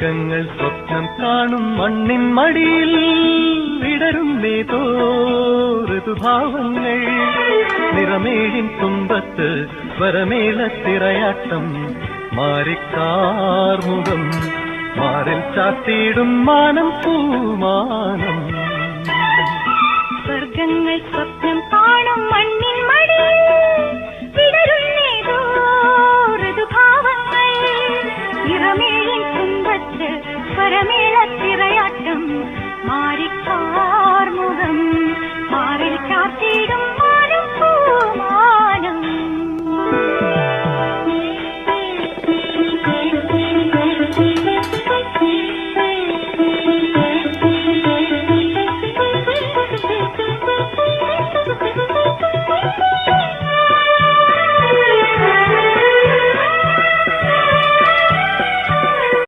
സർഗങ്ങൾ സ്വപ്നം കാണും മണ്ണിൻ മടിയിൽ വിടരുന്നേതോ ഋതുഭാവങ്ങൾ നിറമേഴിൻ തുമ്പത്ത് സ്വരമേളത്തിറയാട്ടം മാറിക്കാർമുഖം മാറിൽ ചാത്തിയിടും മാനം പൂമാനം സ്വർഗങ്ങൾ സ്വപ്നം കാണും മണ്ണിൻ മടിയിൽ വിടരുന്നേതോ ഋതുഭാവങ്ങൾ നിറമേഴിൻ തുമ്പത്ത് സ്വരമേളത്തിറയാട്ടം മാറിക്കാർമുഖം മാറിൽ ചാത്തിയിടും